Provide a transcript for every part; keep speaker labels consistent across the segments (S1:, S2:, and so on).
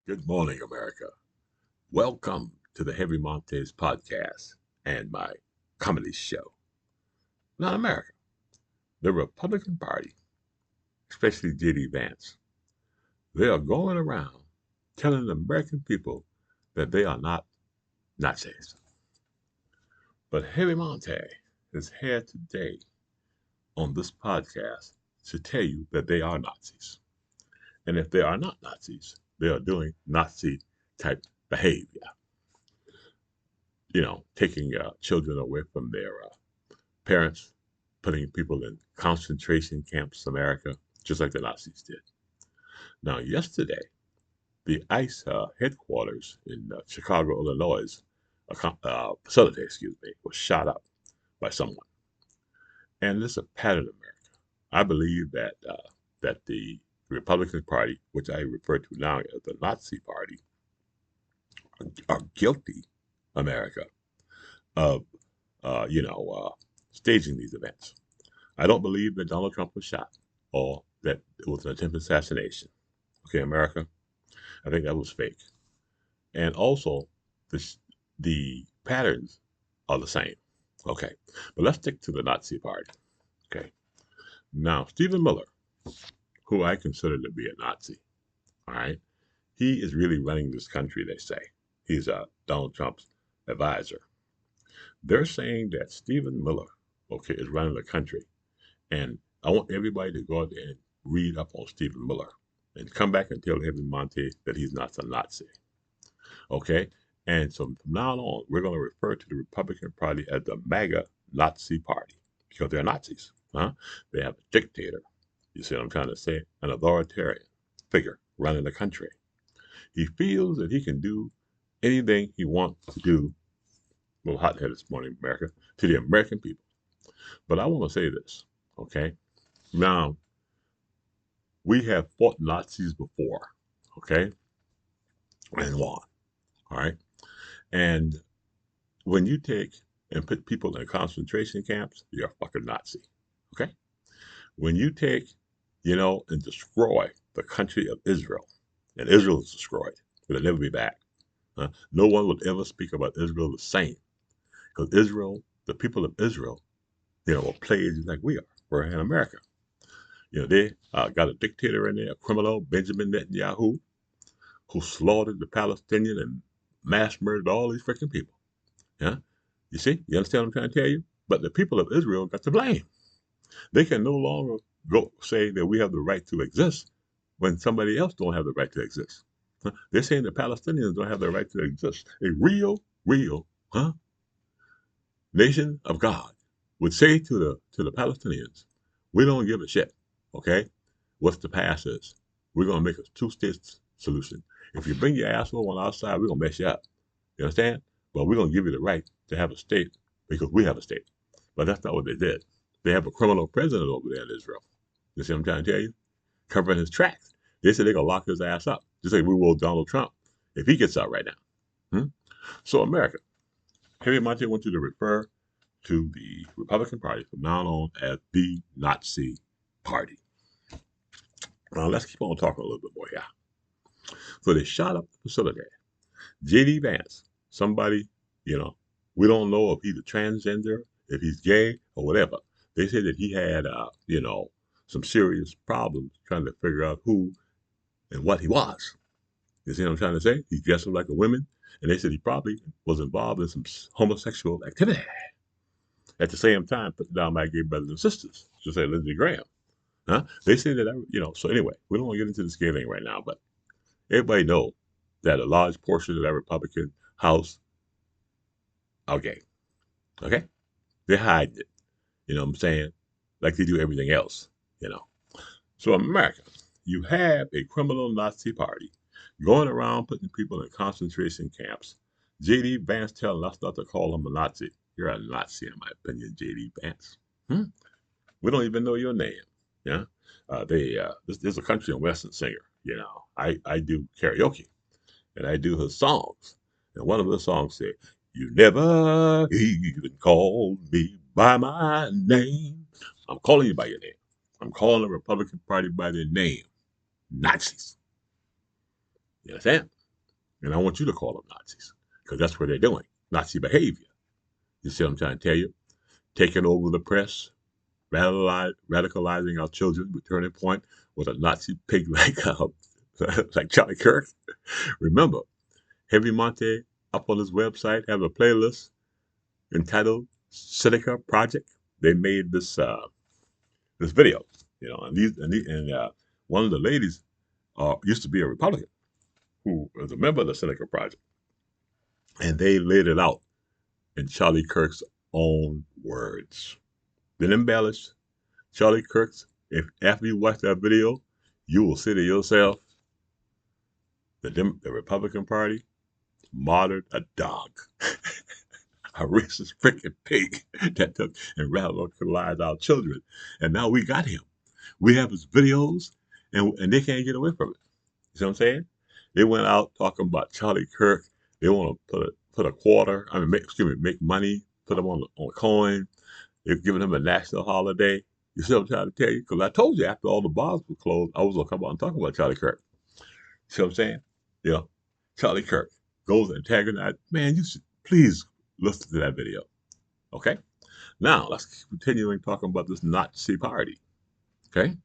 S1: Good morning, America. Welcome to the Heavy Montes podcast and my comedy show. Now, America, the Republican Party, especially J.D. Vance, they are going around telling the American people that they are not Nazis. But Heavy Monte is here today on this podcast to tell you that they are Nazis. And if they are not Nazis, they are doing Nazi type behavior. Taking children away from their parents, putting people in concentration camps, America, just like the Nazis did. Now, yesterday, the ICE headquarters in Chicago, Illinois, facility, was shot up by someone. And this is a pattern in America. I believe that the Republican Party, which I refer to now as the Nazi Party, are guilty, America, of staging these events. I don't believe that Donald Trump was shot or that it was an attempted assassination. Okay, America, I think that was fake. And also, this, the patterns are the same. Okay, but let's stick to the Nazi Party. Okay, now Stephen Miller, who I consider to be a Nazi, all right, he is really running this country. They say he's Donald Trump's advisor. They're saying that Stephen Miller, okay, is running the country. And I want everybody to go out there and read up on Stephen Miller and come back and tell Evan Monte that he's not a Nazi. Okay? And so from now on, we're going to refer to the Republican Party as the MAGA Nazi Party because they're Nazis. Huh? They have a dictator, you see what I'm trying to say? An authoritarian figure running the country. He feels that he can do anything he wants to do, a little hot headed this morning, America, to the American people. But I want to say this, okay? Now, we have fought Nazis before, okay, and won, all right? And when you take and put people in concentration camps, you're a fucking Nazi, okay? When you take, and destroy the country of Israel, and Israel is destroyed, it'll never be back. No one would ever speak about Israel the same, because Israel, the people of Israel, were played like we are. We're in America. They got a dictator in there, a criminal, Benjamin Netanyahu, who slaughtered the Palestinian and mass murdered all these freaking people. Yeah, you see, you understand what I'm trying to tell you? But the people of Israel got to blame. They can no longer go say that we have the right to exist when somebody else don't have the right to exist. They're saying the Palestinians don't have the right to exist. A real, nation of God would say to the Palestinians, "We don't give a shit, okay? What's the past is? We're gonna make a two-state solution. If you bring your asshole on our side, we're gonna mess you up. You understand? But we're gonna give you the right to have a state because we have a state." But that's not what they did. They have a criminal president over there in Israel. You see what I'm trying to tell you? Covering his tracks. They said they're gonna lock his ass up, just like we will Donald Trump if he gets out right now. Hmm? So America, Harry Monte wants you to refer to the Republican Party from now on as the Nazi Party. Now let's keep on talking a little bit more here. So they shot up the facility. J.D. Vance, somebody, you know, we don't know if he's a transgender, if he's gay, or whatever. They said that he had, some serious problems trying to figure out who and what he was. You see what I'm trying to say? He's dressed up like a woman, and they said he probably was involved in some homosexual activity. At the same time, put down my gay brothers and sisters, just like Lindsey Graham. Huh? They say that, so anyway, we don't want to get into the scaling right now, but everybody knows that a large portion of that Republican House are gay. Okay? They're hiding it. You know what I'm saying? Like they do everything else, you know. So America, you have a criminal Nazi party going around putting people in concentration camps. J.D. Vance telling us not to call him a Nazi. You're a Nazi, in my opinion, J.D. Vance. Hmm? We don't even know your name. Yeah. There's a country and western singer. I do karaoke and I do his songs. And one of the songs said, "You never even called me by my name." I'm calling you by your name. I'm calling the Republican Party by their name. Nazis. You understand? And I want you to call them Nazis because that's what they're doing. Nazi behavior. You see what I'm trying to tell you? Taking over the press, radicalizing our children with Turning Point with a Nazi pig like Charlie Kirk. Remember, Heavy Monte up on his website have a playlist entitled Seneca Project. They made this video, and one of the ladies used to be a Republican who was a member of the Seneca Project, and they laid it out in Charlie Kirk's own words. Then embellished. Charlie Kirk's. If after you watch that video, you will say to yourself, the Republican Party martyred a dog, a racist freaking pig that took and radicalized our children, and now we got him. We have his videos, and they can't get away from it. You see what I'm saying? They went out talking about Charlie Kirk. They want to put a quarter. I mean, make money. Put them on a coin. They're giving him a national holiday. You see what I'm trying to tell you? Because I told you after all the bars were closed, I was gonna come out and talk about Charlie Kirk. See what I'm saying? Yeah, Charlie Kirk goes and antagonized. Man, you should please listen to that video. Okay. Now let's continue talking about this Nazi party. Okay.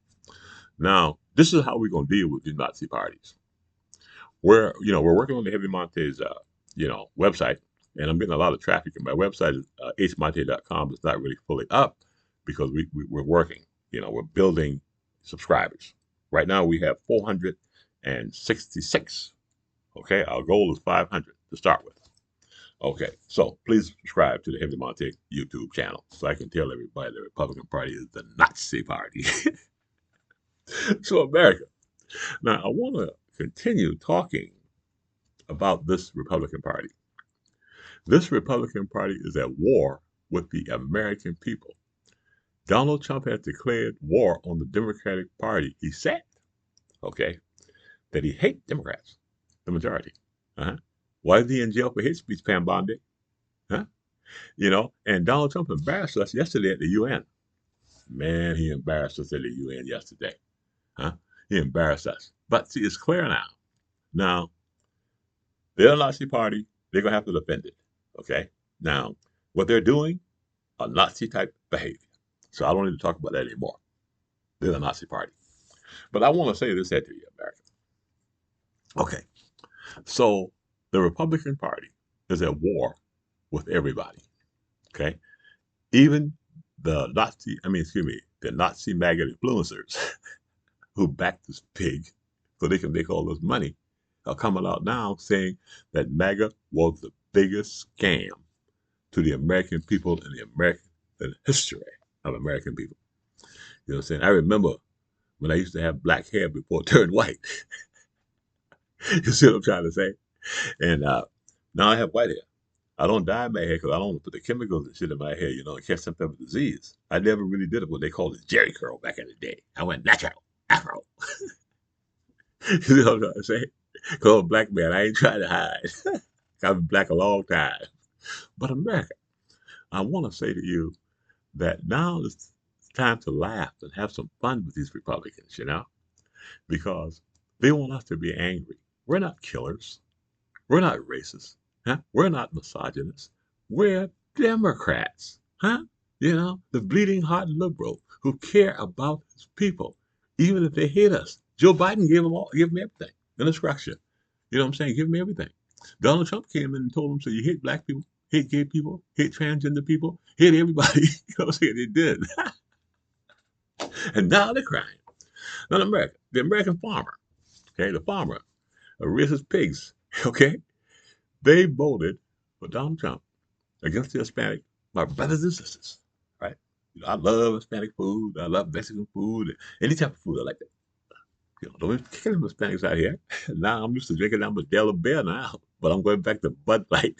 S1: Now this is how we're gonna deal with these Nazi parties. We're working on the Heavy Montes website, and I'm getting a lot of traffic. And my website is hmonte.com. It's not really fully up because we're working. We're building subscribers. Right now we have 466. Okay, our goal is 500 to start with. Okay, so please subscribe to the Heavy Monte YouTube channel so I can tell everybody the Republican Party is the Nazi party. So America. Now I want to continue talking about this Republican Party. This Republican Party is at war with the American people. Donald Trump has declared war on the Democratic Party. He said, okay, that he hates Democrats, the majority. Uh-huh. Why is he in jail for hate speech, Pam Bondi? Huh? And Donald Trump embarrassed us yesterday at the UN. Man, he embarrassed us at the UN yesterday. Huh? He embarrassed us. But see, it's clear now. Now, they're a Nazi party. They're going to have to defend it. Okay? Now, what they're doing, a Nazi type behavior. So I don't need to talk about that anymore. They're the Nazi party. But I want to say this to you, America. Okay. So the Republican Party is at war with everybody. Okay. Even the Nazi maggot influencers who backed this pig so they can make all this money are coming out now saying that MAGA was the biggest scam to the American people in the history of American people. You know what I'm saying? I remember when I used to have black hair before it turned white. You see what I'm trying to say? And now I have white hair. I don't dye my hair because I don't want to put the chemicals and shit in my hair, and catch some type of disease. I never really did it what they called it Jerry curl back in the day. I went natural, afro. You see what I'm trying to say? Because I'm a black man, I ain't trying to hide. I've been black a long time. But America, I want to say to you that now it's time to laugh and have some fun with these Republicans, because they want us to be angry. We're not killers. We're not racist. Huh? We're not misogynists. We're Democrats. Huh? The bleeding heart liberal who care about his people, even if they hate us. Joe Biden gave them everything in a structure. You know what I'm saying? Give them everything. Donald Trump came in and told them, so you hate black people, hate gay people, hate transgender people, hate everybody. You know what I'm saying? They did. And now they're crying. Not America. The American farmer. Okay, the farmer, a racist pigs. Okay, they voted for Donald Trump against the Hispanic, my brothers and sisters, right? I love Hispanic food. I love Mexican food. Any type of food I like that. Don't be kicking them Hispanics out here. Now I'm used to drinking that Modelo Beer now, but I'm going back to Bud Light.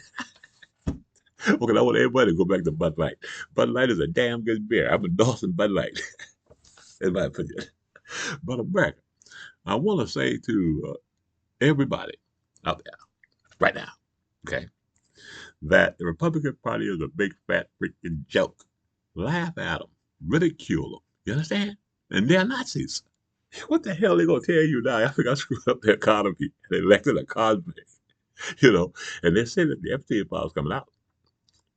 S1: Okay, I want everybody to go back to Bud Light. Bud Light is a damn good beer. I'm endorsing Bud Light, in my opinion. But America, I want to say to everybody out there right now, okay, that the Republican Party is a big fat freaking joke. Laugh at them, ridicule them. You understand? And they're Nazis. What the hell are they gonna tell you now? I think I screwed up the economy. They elected a convict, you know, and they say that the Epstein files coming out.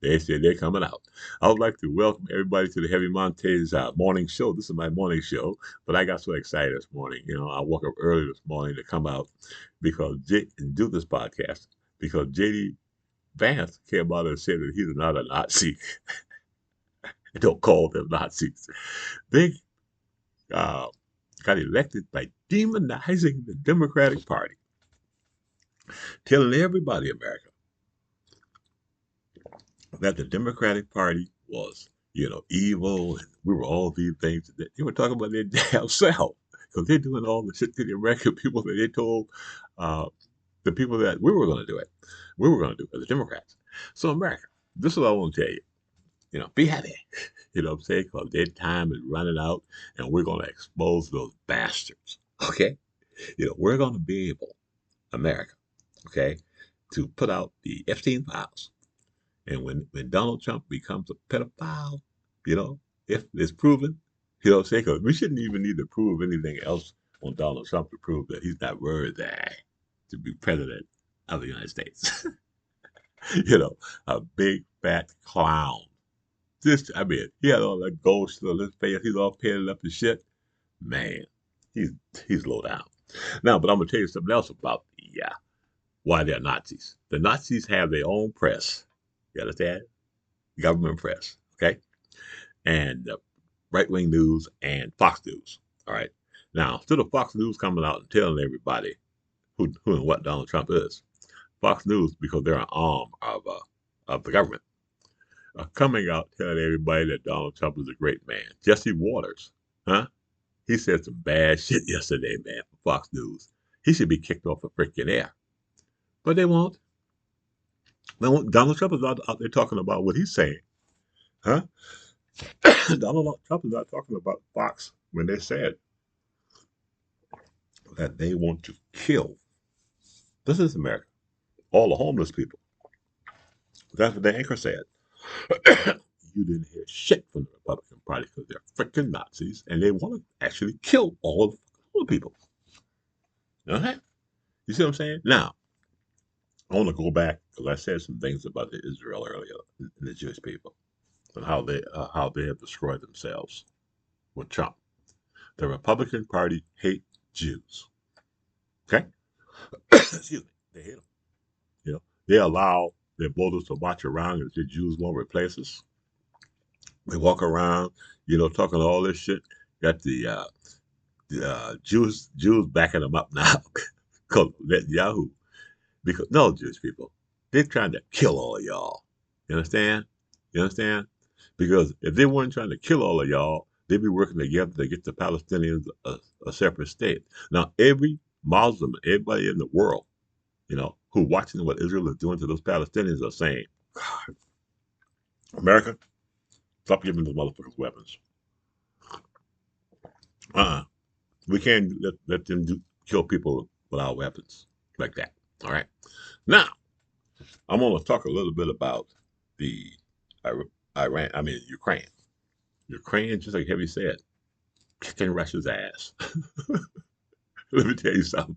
S1: They said they're coming out. I would like to welcome everybody to the Heavy Montez morning show. This is my morning show, but I got so excited this morning. You know, I woke up early this morning to come out and do this podcast because J.D. Vance came out and said that he's not a Nazi. Don't call them Nazis. They uh, got elected by demonizing the Democratic Party, telling everybody in America that the Democratic Party was, evil, and we were all these things. They were talking about their damn self because they're doing all the shit to the American people that they told uh, the people that we were going to do it. We were going to do it, the Democrats. So, America, this is what I want to tell you. Be happy. You know what I'm saying? Because their time is running out, and we're going to expose those bastards. Okay? We're going to be able, America, okay, to put out the Epstein files. And when Donald Trump becomes a pedophile, if it's proven, because we shouldn't even need to prove anything else on Donald Trump to prove that he's not worthy to be president of the United States. A big fat clown. He had all that gold shit on his face. He's all painted up and shit. Man, he's low down. Now, but I'm gonna tell you something else about why they're Nazis. The Nazis have their own press. You understand? Government press. Okay, and right-wing news and Fox News. All right. Now, instead of Fox News coming out and telling everybody who and what Donald Trump is, Fox News, because they're an arm of the government, are coming out telling everybody that Donald Trump is a great man. Jesse Waters, huh? He said some bad shit yesterday, man, for Fox News. He should be kicked off the freaking air. But they won't. Donald Trump is out there talking about what he's saying. Huh? Donald Trump is not talking about Fox when they said that they want to kill. This is America. All the homeless people. That's what the anchor said. You didn't hear shit from the Republican Party because they're freaking Nazis and they want to actually kill all the people. Okay? You see what I'm saying? Now, I want to go back because I said some things about the Israel earlier and the Jewish people and how they have destroyed themselves with Trump. The Republican Party hate Jews. Okay? Excuse me. They hate them. They allow their voters to march around as the Jews won't replace us. They walk around, talking all this shit. Got the Jews backing them up now because Netanyahu. Because no Jewish people, they're trying to kill all of y'all. You understand? You understand? Because if they weren't trying to kill all of y'all, they'd be working together to get the Palestinians a separate state. Now, every Muslim, everybody in the world, who watching what Israel is doing to those Palestinians are saying, God, America, stop giving those motherfuckers weapons. We can't let them kill people without weapons like that. All right. Now, I'm going to talk a little bit about the Ukraine. Ukraine, just like Heavy said, kicking Russia's ass. Let me tell you something.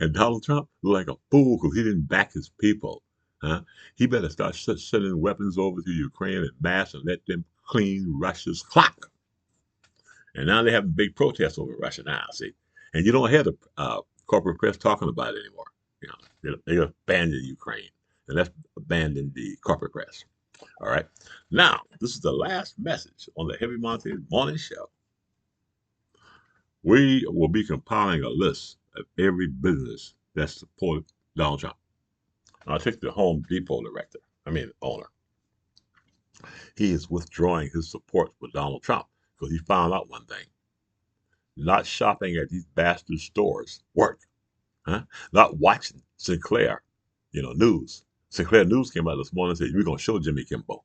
S1: And Donald Trump looked like a fool because he didn't back his people. Huh? He better start sending weapons over to Ukraine and mass and let them clean Russia's clock. And now they have a big protest over Russia now, see? And you don't hear the corporate press talking about it anymore. They abandoned Ukraine. And that's abandoned the corporate press. All right. Now, this is the last message on the Heavy Montez Morning Show. We will be compiling a list of every business that supported Donald Trump. I'll take the Home Depot owner. He is withdrawing his support for Donald Trump because he found out one thing. Not shopping at these bastard stores work. Huh? Not watching Sinclair, news. Sinclair News came out this morning and said, we're going to show Jimmy Kimmel.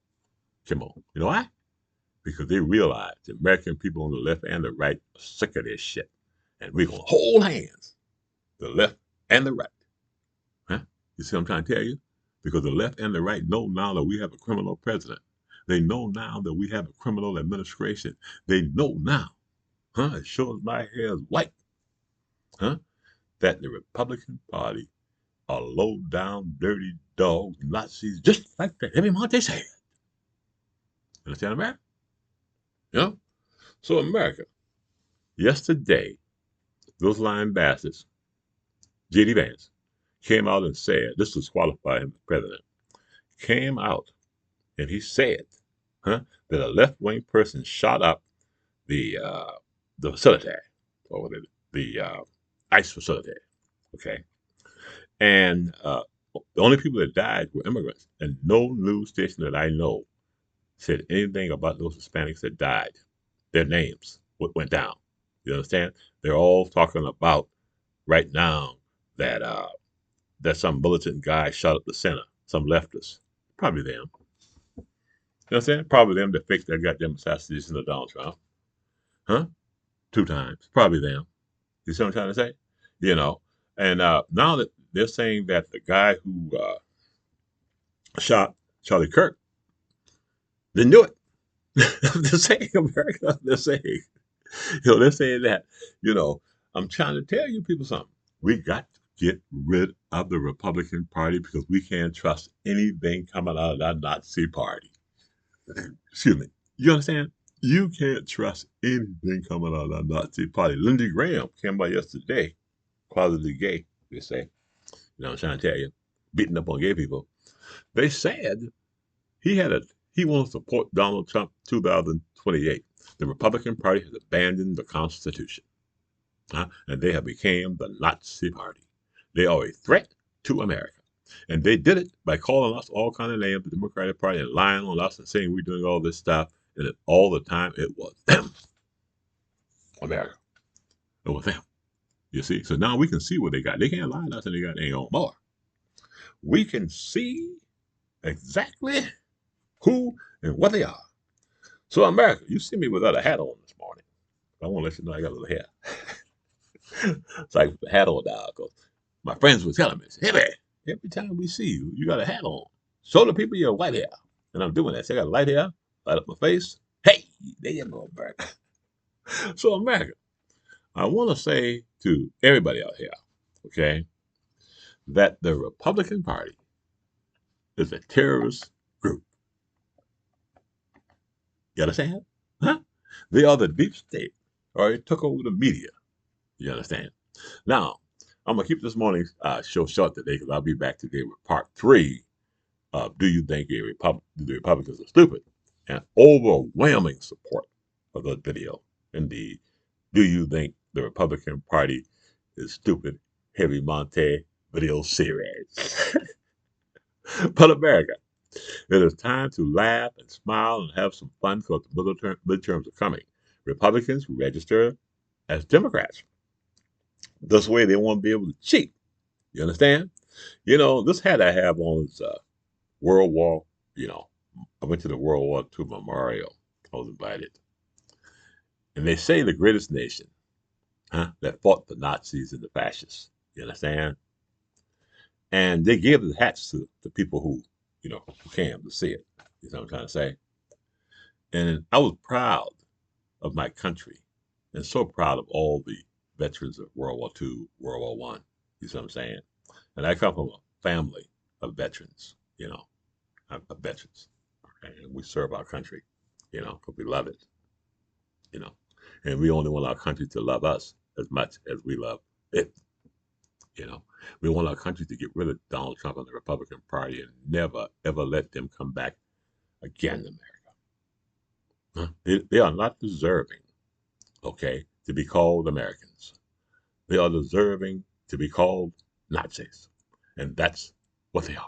S1: You know why? Because they realize the American people on the left and the right are sick of this shit. And we're going to hold hands, the left and the right. Huh? You see what I'm trying to tell you? Because the left and the right know now that we have a criminal president. They know now that we have a criminal administration. They know now, As sure as my hair is white, huh? That the Republican Party are low down, dirty dogs, Nazis, just like the heavy Monte said. Understand America? You know? So America, yesterday, those lying bastards, J.D. Vance, came out and said, this was qualify him as president, came out and he said, that a left-wing person shot up the uh, the facility, or the ICE facility, okay? And the only people that died were immigrants, and no news station that I know said anything about those Hispanics that died. Their names went down. You understand? They're all talking about right now that that some militant guy shot up the center, some leftists. Probably them. You know what I'm saying? Probably them that faked that goddamn assassination of Donald Trump. Huh? 2 times. Probably them. You see what I'm trying to say? You know. And now that they're saying that the guy who shot Charlie Kirk didn't do it. They're saying America. They're saying, they're saying that. You know, I'm trying to tell you people something. We got to get rid of the Republican Party because we can't trust anything coming out of that Nazi party. Excuse me. You understand? You can't trust anything coming out of that Nazi party. Lindsey Graham came by yesterday, quality gay, they say. You know what I'm trying to tell you? Beating up on gay people. They said he wants to support Donald Trump 2028. The Republican Party has abandoned the Constitution, and they have become the Nazi Party. They are a threat to America, and they did it by calling us all kind of names, the Democratic Party, and lying on us and saying we're doing all this stuff, and all the time it was them, America. It was them. You see, so now we can see what they got. They can't lie to us, and they got any more. We can see exactly who and what they are. So, America, you see me without a hat on this morning. I want to let you know I got a little hair. It's like the hat on now, because my friends were telling me, hey, man, every time we see you, you got a hat on. Show the people your white hair. And I'm doing that. See, I got light hair, light up my face. Hey, there you go, America. So, America, I want to say to everybody out here, okay, that the Republican Party is a terrorist group. You understand? Huh? They are the deep state, or it took over the media. You understand? Now, I'm going to keep this morning's show short today because I'll be back today with part 3 of Do You Think the Republicans are Stupid? And overwhelming support of the video in the Do You Think the Republican Party is Stupid? Heavy Monte video series. But America, it is time to laugh and smile and have some fun because the midterms are coming. Republicans register as Democrats. This way they won't be able to cheat. You understand? You know, this hat I have on is World War, you know, I went to the World War II memorial. I was invited. And they say the greatest nation that fought the Nazis and the fascists. You understand? And they gave the hats to the people who, who came to see it. You know what I'm trying to say? And I was proud of my country and so proud of all the veterans of World War II, World War One. You see what I'm saying? And I come from a family of veterans, of veterans. Okay? And we serve our country, because we love it, you know. And we only want our country to love us as much as we love it, you know. We want our country to get rid of Donald Trump and the Republican Party and never, ever let them come back again in America. They are not deserving, okay, to be called Americans. They are deserving to be called Nazis. And that's what they are.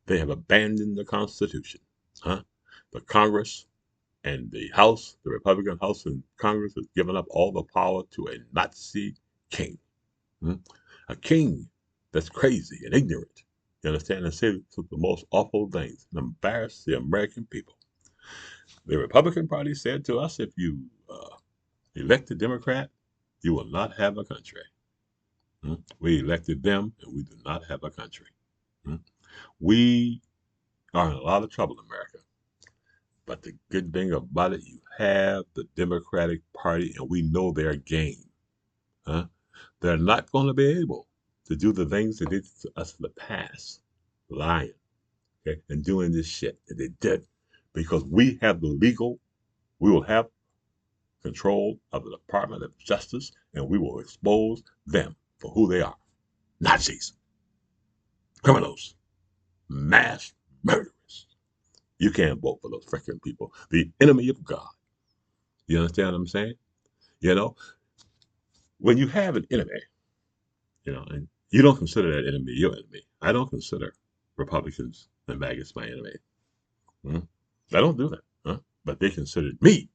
S1: They have abandoned the Constitution. The Congress and the House, the Republican House and Congress, has given up all the power to a Nazi king. A king that's crazy and ignorant. You understand? And say the most awful things and embarrass the American people. The Republican Party said to us, if you elect a Democrat, you will not have a country. We elected them, and we do not have a country. We are in a lot of trouble in America. But the good thing about it, you have the Democratic Party, and we know their game. Huh? They're not going to be able to do the things they did to us in the past, lying, okay, and doing this shit that they did, because we have the legal, we will have control of the Department of Justice, and we will expose them for who they are: Nazis, criminals, mass murderers. You can't vote for those freaking people. The enemy of God. You understand what I'm saying? You know, when you have an enemy, and you don't consider that enemy your enemy. I don't consider Republicans and maggots my enemy. Hmm? I don't do that. Huh? But they considered me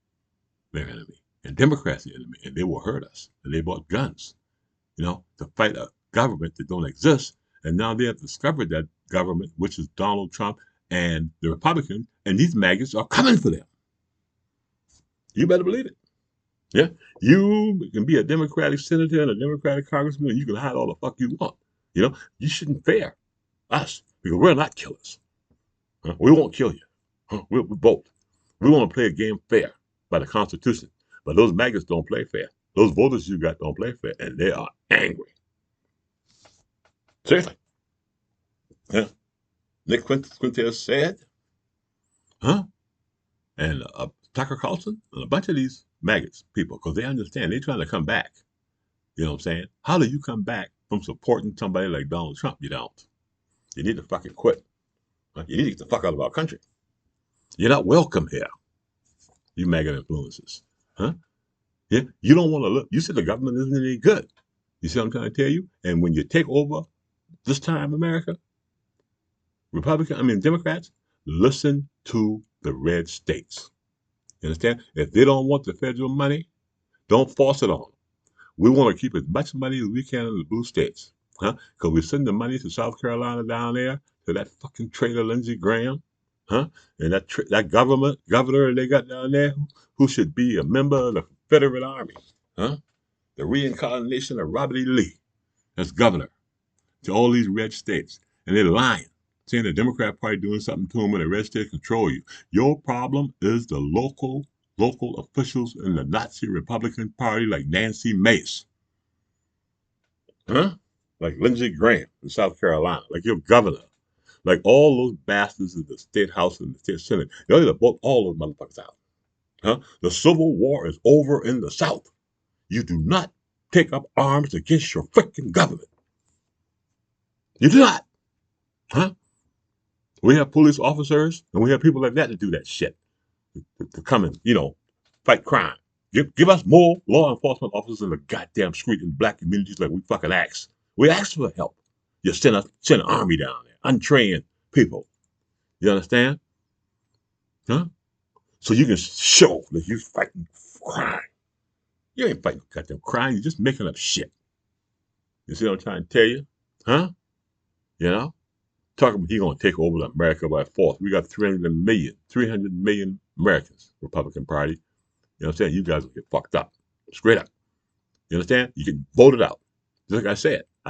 S1: their enemy and Democrats the enemy, and they will hurt us. And they bought guns, to fight a government that don't exist. And now they have discovered that government, which is Donald Trump and the Republicans, and these maggots are coming for them. You better believe it. Yeah, you can be a Democratic senator and a Democratic congressman, and you can hide all the fuck you want. You shouldn't fear us because we're not killers. Huh? We won't kill you. Huh? We'll vote. We want to play a game fair by the Constitution, but those maggots don't play fair. Those voters you got don't play fair, and they are angry. Seriously. Yeah. Nick Quintel said, huh? And Tucker Carlson and a bunch of these maggots people, because they understand they're trying to come back. You know what I'm saying? How do you come back from supporting somebody like Donald Trump? You don't. You need to fucking quit. You need to get the fuck out of our country. You're not welcome here, you maggot influences. Huh? Yeah, you don't want to look. You said the government isn't any good. You see what I'm trying to tell you? And when you take over this time, America, Democrats, listen to the red states. You understand? If they don't want the federal money, don't force it on them. We want to keep as much money as we can in the blue states. Huh? Because we send the money to South Carolina down there to that fucking traitor Lindsey Graham. Huh? And that governor they got down there who should be a member of the Confederate Army. Huh? The reincarnation of Robert E. Lee as governor to all these red states. And they're lying, saying the Democrat Party doing something to them and the red states control you. Your problem is the local officials in the Nazi Republican Party like Nancy Mace. Huh? Like Lindsey Graham in South Carolina, like your governor, like all those bastards in the state house and the state senate. You need to vote all those motherfuckers out. Huh? The Civil War is over in the South. You do not take up arms against your freaking government. You do not. Huh? We have police officers and we have people like that to do that shit. To come and, fight crime. Give us more law enforcement officers in the goddamn street in black communities like we fucking ask. We ask for help. You send an army down there, untrained people. You understand? Huh? So you can show that you're fighting crime. You ain't fighting goddamn crime. You're just making up shit. You see what I'm trying to tell you? Huh? You know? Talking about he gonna take over America by force. We got 300 million Americans, Republican Party. You know what I'm saying? You guys will get fucked up. Straight up. You understand? You get voted out. Just like I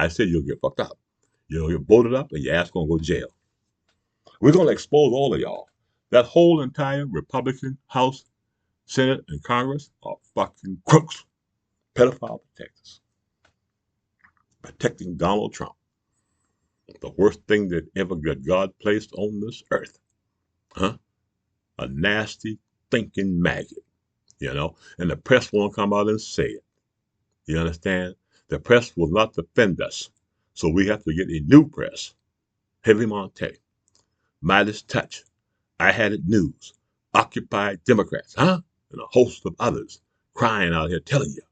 S1: said you'll get fucked up. You'll get voted up and your ass gonna go to jail. We're gonna expose all of y'all. That whole entire Republican House, Senate, and Congress are fucking crooks. Pedophile protectors. Protecting Donald Trump. The worst thing that ever God placed on this earth. Huh? A nasty, thinking maggot. And the press won't come out and say it. You understand? The press will not defend us. So we have to get a new press. Heavy Monte, Midas Touch, I Had It News, Occupy Democrats, huh? And a host of others crying out here telling you,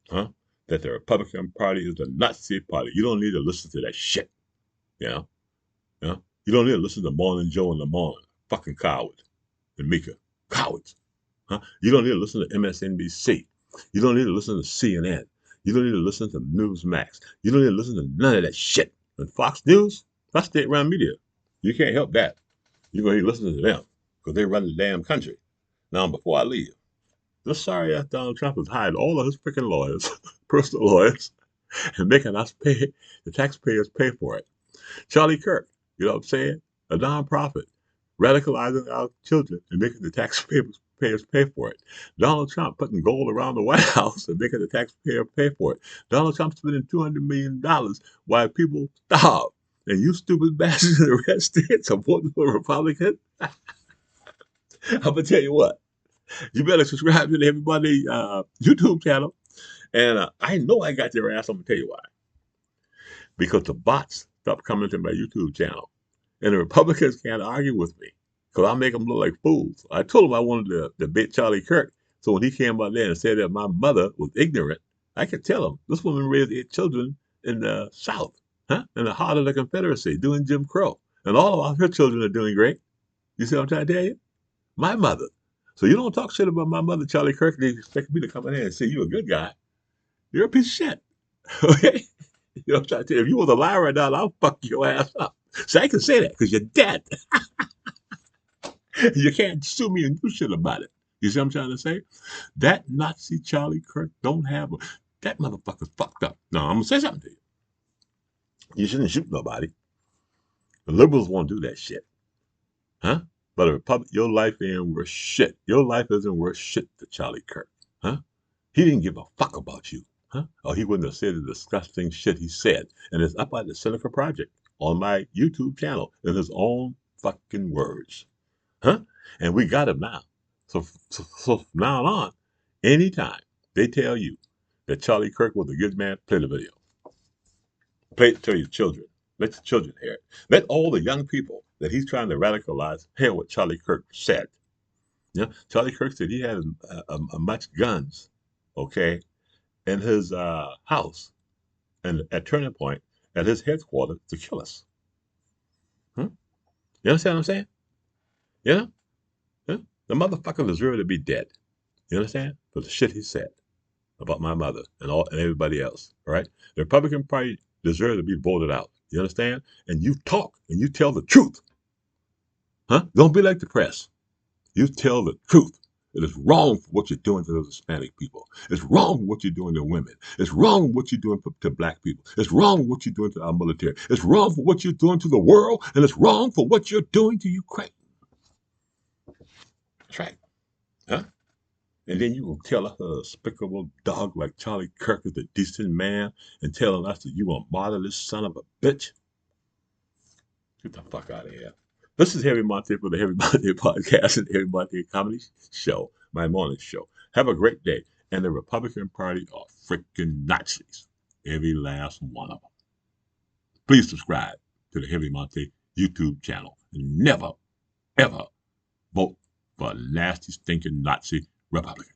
S1: huh? That the Republican Party is the Nazi party. You don't need to listen to that shit. You know? You don't need to listen to Morning Joe in the morning. Fucking coward. And Mika. Cowards. Huh? You don't need to listen to MSNBC. You don't need to listen to CNN. You don't need to listen to Newsmax. You don't need to listen to none of that shit. And Fox News, that's state-run media. You can't help that. You're going to be listening to them because they run the damn country. Now, before I leave, this sorry ass Donald Trump has hired all of his freaking lawyers, personal lawyers, and making us pay, the taxpayers pay for it. Charlie Kirk, you know what I'm saying? A nonprofit. radicalizing our children and making the taxpayers pay for it. Donald Trump putting gold around the White House and making the taxpayer pay for it. Donald Trump spending $200 million while people starve. And you stupid bastards in the red states supporting the Republican. I'm gonna tell you what. You better subscribe to the Everybody YouTube channel. And I know I got your ass. I'm gonna tell you why. Because the bots stopped coming to my YouTube channel. And the Republicans can't argue with me because I make them look like fools. I told them I wanted to debate Charlie Kirk. So when he came out there and said that my mother was ignorant, I could tell him this woman raised 8 children in the South, in the heart of the Confederacy, doing Jim Crow. And all of her children are doing great. You see what I'm trying to tell you? My mother. So you don't talk shit about my mother, Charlie Kirk, and you expect me to come in here and say you're a good guy. You're a piece of shit. Okay? You know what I'm trying to tell you? If you was a liar right now, I'll fuck your ass up. So I can say that because you're dead. You can't sue me and do shit about it. You see what I'm trying to say? That Nazi Charlie Kirk don't have that motherfucker's fucked up. No, I'm gonna say something to you. You shouldn't shoot nobody. The liberals won't do that shit. Huh? But a Republic, your life ain't worth shit. Your life isn't worth shit to Charlie Kirk. Huh? He didn't give a fuck about you. Huh? Or he wouldn't have said the disgusting shit he said. And it's up at the Seneca Project on my YouTube channel in his own fucking words. Huh? And we got him now. So from now on, anytime they tell you that Charlie Kirk was a good man, play the video. Play it to your children. Let the children hear it. Let all the young people that he's trying to radicalize hear what Charlie Kirk said. You know, Charlie Kirk said he had a much guns, okay, in his house and at Turning Point at his headquarters to kill us. Hmm? You understand what I'm saying? You know? Yeah? The motherfucker deserved to be dead. You understand? For the shit he said about my mother and everybody else. All right? The Republican Party deserved to be voted out. You understand? And you talk and you tell the truth. Huh? Don't be like the press. You tell the truth. It is wrong for what you're doing to those Hispanic people. It's wrong for what you're doing to women. It's wrong for what you're doing to black people. It's wrong for what you're doing to our military. It's wrong for what you're doing to the world. And it's wrong for what you're doing to Ukraine. That's right. Huh? And then you gonna tell us a despicable dog like Charlie Kirk is a decent man and telling us that you a martyr son of a bitch? Get the fuck out of here. This is Harry Monte for the Harry Monte podcast and the Harry Monte Comedy Show, my morning show. Have a great day. And the Republican Party are freaking Nazis. Every last one of them. Please subscribe to the Harry Monte YouTube channel. And never, ever vote for a nasty, stinking Nazi Republican.